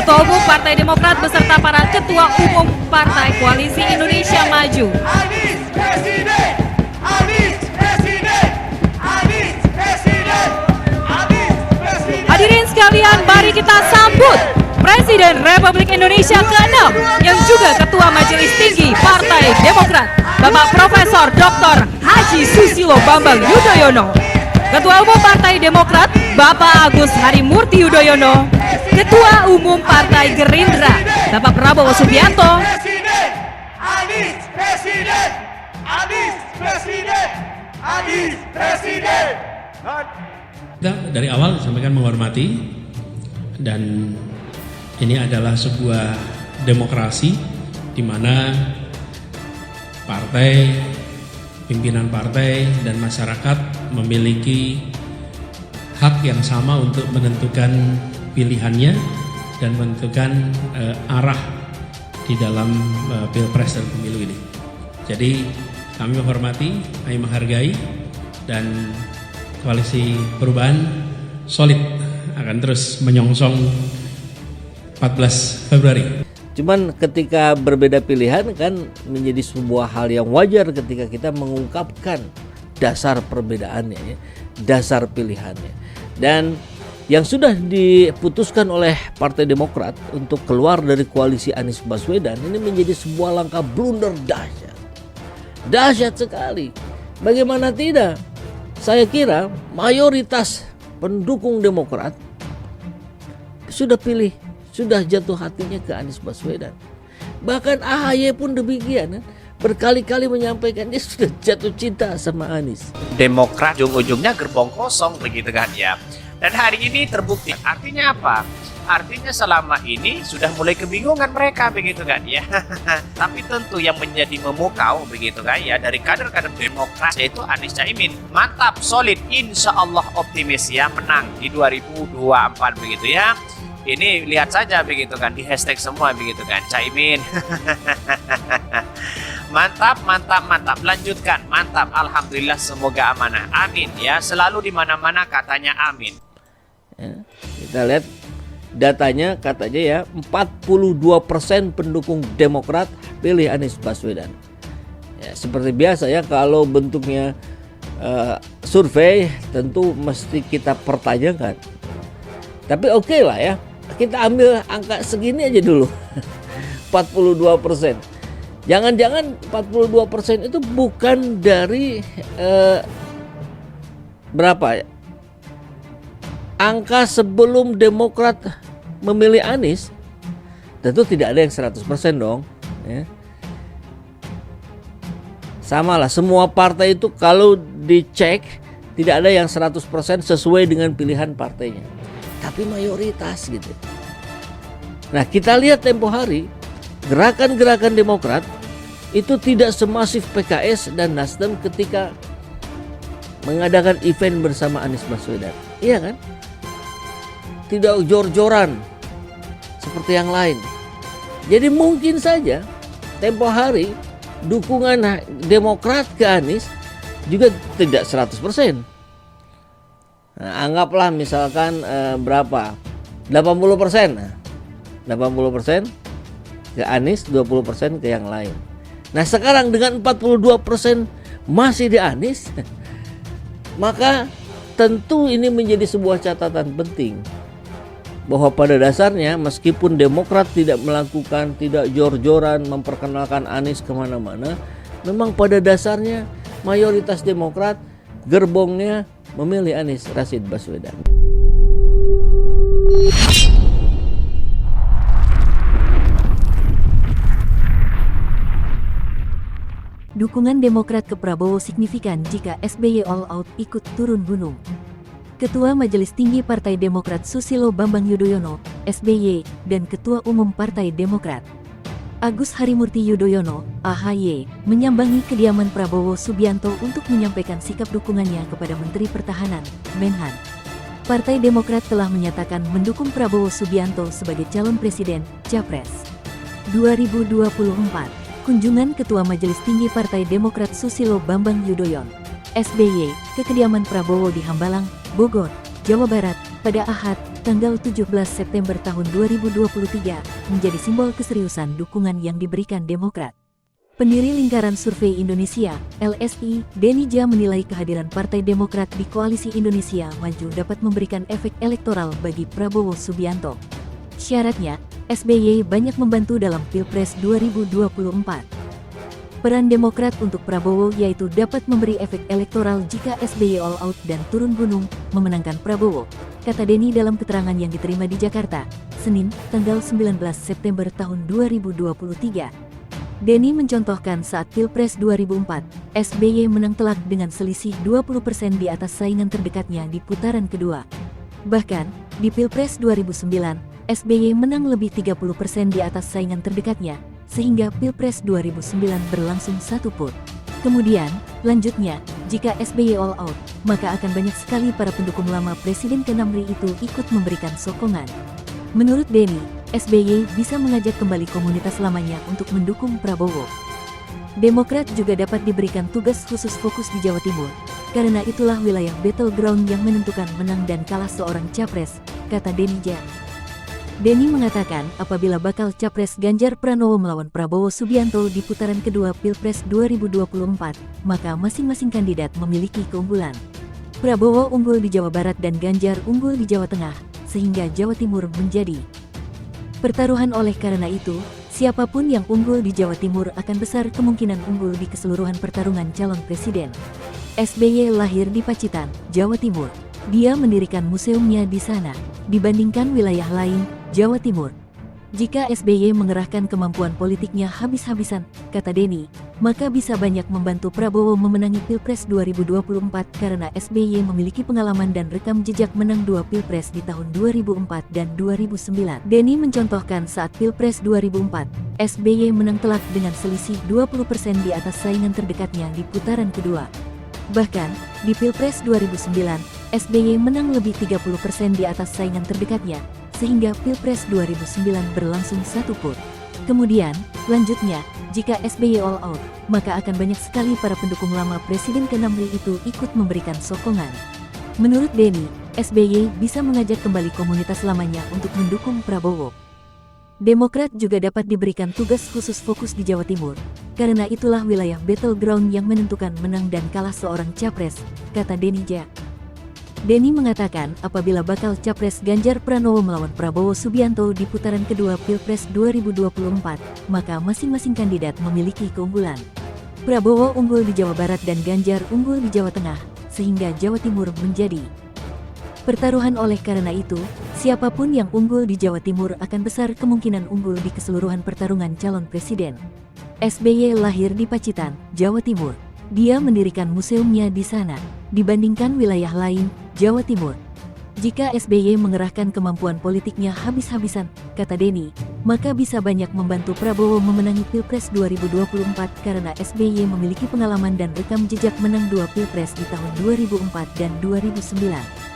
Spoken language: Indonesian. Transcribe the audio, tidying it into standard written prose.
Ketua Umum Partai Demokrat beserta para Ketua Umum Partai Koalisi Indonesia Maju. Anies Presiden, Anies Presiden, Anies Presiden, Anies Presiden. Hadirin sekalian, mari kita sambut Presiden Republik Indonesia ke-6 yang juga Ketua Majelis Tinggi Partai Demokrat, Bapak Profesor Dr. Haji Susilo Bambang Yudhoyono. Ketua Umum Partai Demokrat, Bapak Agus Harimurti Yudhoyono. Ketua Umum Partai Gerindra, Bapak Prabowo Subianto. Presiden, Anies Presiden, Anies Presiden, Anies Presiden. Kita dari awal disampaikan menghormati, dan ini adalah sebuah demokrasi di mana partai, pimpinan partai dan masyarakat memiliki hak yang sama untuk menentukan pilihannya dan menentukan arah di dalam pilpres dan pemilu ini. Jadi kami menghormati, kami menghargai, dan koalisi perubahan solid akan terus menyongsong 14 Februari. Cuman ketika berbeda pilihan kan menjadi sebuah hal yang wajar ketika kita mengungkapkan dasar perbedaannya, ya, dasar pilihannya. Dan yang sudah diputuskan oleh Partai Demokrat untuk keluar dari koalisi Anies Baswedan ini menjadi sebuah langkah blunder dahsyat. Dahsyat sekali. Bagaimana tidak? Saya kira mayoritas pendukung Demokrat sudah jatuh hatinya ke Anies Baswedan. Bahkan AHY pun demikian, berkali-kali menyampaikan dia sudah jatuh cinta sama Anies. Demokrat ujung-ujungnya gerbong kosong begitu kan ya. Dan hari ini terbukti. Artinya apa? Artinya selama ini sudah mulai kebingungan mereka begitu kan ya. Tapi tentu yang menjadi memukau begitu kan ya dari kader-kader Demokrat yaitu Anies Caimin. Mantap, solid, insya Allah optimis ya menang di 2024 begitu ya. Ini lihat saja begitu kan di hashtag semua begitu kan Caimin. Mantap, mantap, mantap. Lanjutkan, mantap. Alhamdulillah, semoga amanah. Amin ya. Selalu di mana-mana katanya amin. Ya, kita lihat datanya, katanya ya 42% pendukung Demokrat pilih Anies Baswedan. Ya, seperti biasa ya, kalau bentuknya survei tentu mesti kita pertanyakan. Tapi oke lah ya, kita ambil angka segini aja dulu. 42%. Jangan-jangan 42% itu bukan dari berapa ya? Angka sebelum Demokrat memilih Anies, tentu tidak ada yang 100% dong. Ya. Sama lah, semua partai itu kalau dicek tidak ada yang 100% sesuai dengan pilihan partainya. Tapi mayoritas gitu. Nah, kita lihat tempo hari gerakan-gerakan Demokrat itu tidak semasif PKS dan Nasdem ketika mengadakan event bersama Anies Baswedan. Iya kan? Tidak jor-joran seperti yang lain. Jadi mungkin saja tempo hari dukungan Demokrat ke Anies juga tidak 100%. Nah, anggaplah misalkan berapa? 80%. Nah, 80% ke Anies, 20% ke yang lain. Nah, sekarang dengan 42% masih di Anies, maka tentu ini menjadi sebuah catatan penting bahwa pada dasarnya meskipun Demokrat tidak jor-joran memperkenalkan Anies kemana-mana, memang pada dasarnya mayoritas Demokrat gerbongnya memilih Anies Rashid Baswedan. Dukungan Demokrat ke Prabowo signifikan jika SBY all out ikut turun gunung. Ketua Majelis Tinggi Partai Demokrat Susilo Bambang Yudhoyono, SBY, dan Ketua Umum Partai Demokrat Agus Harimurti Yudhoyono, AHY, menyambangi kediaman Prabowo Subianto untuk menyampaikan sikap dukungannya kepada Menteri Pertahanan, Menhan. Partai Demokrat telah menyatakan mendukung Prabowo Subianto sebagai calon presiden, Capres 2024. Kunjungan Ketua Majelis Tinggi Partai Demokrat Susilo Bambang Yudhoyono, SBY, ke kediaman Prabowo di Hambalang, Bogor, Jawa Barat, pada Ahad, tanggal 17 September tahun 2023, menjadi simbol keseriusan dukungan yang diberikan Demokrat. Pendiri Lingkaran Survei Indonesia, LSI, Denny Ja menilai kehadiran Partai Demokrat di Koalisi Indonesia Maju dapat memberikan efek elektoral bagi Prabowo Subianto. Syaratnya, SBY banyak membantu dalam Pilpres 2024. Peran Demokrat untuk Prabowo yaitu dapat memberi efek elektoral jika SBY all out dan turun gunung, memenangkan Prabowo, kata Denny dalam keterangan yang diterima di Jakarta, Senin, tanggal 19 September tahun 2023. Denny mencontohkan saat Pilpres 2004, SBY menang telak dengan selisih 20% di atas saingan terdekatnya di putaran kedua. Bahkan, di Pilpres 2009, SBY menang lebih 30% di atas saingan terdekatnya, sehingga Pilpres 2009 berlangsung 1 put. Kemudian, lanjutnya, jika SBY all out, maka akan banyak sekali para pendukung lama Presiden ke-6 itu ikut memberikan sokongan. Menurut Denny, SBY bisa mengajak kembali komunitas lamanya untuk mendukung Prabowo. Demokrat juga dapat diberikan tugas khusus fokus di Jawa Timur, karena itulah wilayah battleground yang menentukan menang dan kalah seorang capres, kata Denny Ja. Denny mengatakan apabila bakal capres Ganjar Pranowo melawan Prabowo Subianto di putaran kedua Pilpres 2024, maka masing-masing kandidat memiliki keunggulan. Prabowo unggul di Jawa Barat dan Ganjar unggul di Jawa Tengah, sehingga Jawa Timur menjadi pertaruhan. Oleh karena itu, siapapun yang unggul di Jawa Timur akan besar kemungkinan unggul di keseluruhan pertarungan calon presiden. SBY lahir di Pacitan, Jawa Timur. Dia mendirikan museumnya di sana, dibandingkan wilayah lain, Jawa Timur. Jika SBY mengerahkan kemampuan politiknya habis-habisan, kata Denny, maka bisa banyak membantu Prabowo memenangi Pilpres 2024 karena SBY memiliki pengalaman dan rekam jejak menang 2 Pilpres di tahun 2004 dan 2009. Denny mencontohkan saat Pilpres 2004, SBY menang telak dengan selisih 20% di atas saingan terdekatnya di putaran kedua. Bahkan, di Pilpres 2009, SBY menang lebih 30% di atas saingan terdekatnya, sehingga Pilpres 2009 berlangsung 1 put. Kemudian, lanjutnya, jika SBY all out, maka akan banyak sekali para pendukung lama Presiden ke-6 itu ikut memberikan sokongan. Menurut Denny, SBY bisa mengajak kembali komunitas lamanya untuk mendukung Prabowo. Demokrat juga dapat diberikan tugas khusus fokus di Jawa Timur, karena itulah wilayah battleground yang menentukan menang dan kalah seorang capres, kata Denny Ja. Denny mengatakan apabila bakal capres Ganjar Pranowo melawan Prabowo Subianto di putaran kedua Pilpres 2024, maka masing-masing kandidat memiliki keunggulan. Prabowo unggul di Jawa Barat dan Ganjar unggul di Jawa Tengah, sehingga Jawa Timur menjadi pertaruhan. Oleh karena itu, siapapun yang unggul di Jawa Timur akan besar kemungkinan unggul di keseluruhan pertarungan calon presiden. SBY lahir di Pacitan, Jawa Timur. Dia mendirikan museumnya di sana, dibandingkan wilayah lain, Jawa Timur. Jika SBY mengerahkan kemampuan politiknya habis-habisan, kata Denny, maka bisa banyak membantu Prabowo memenangi Pilpres 2024 karena SBY memiliki pengalaman dan rekam jejak menang 2 Pilpres di tahun 2004 dan 2009.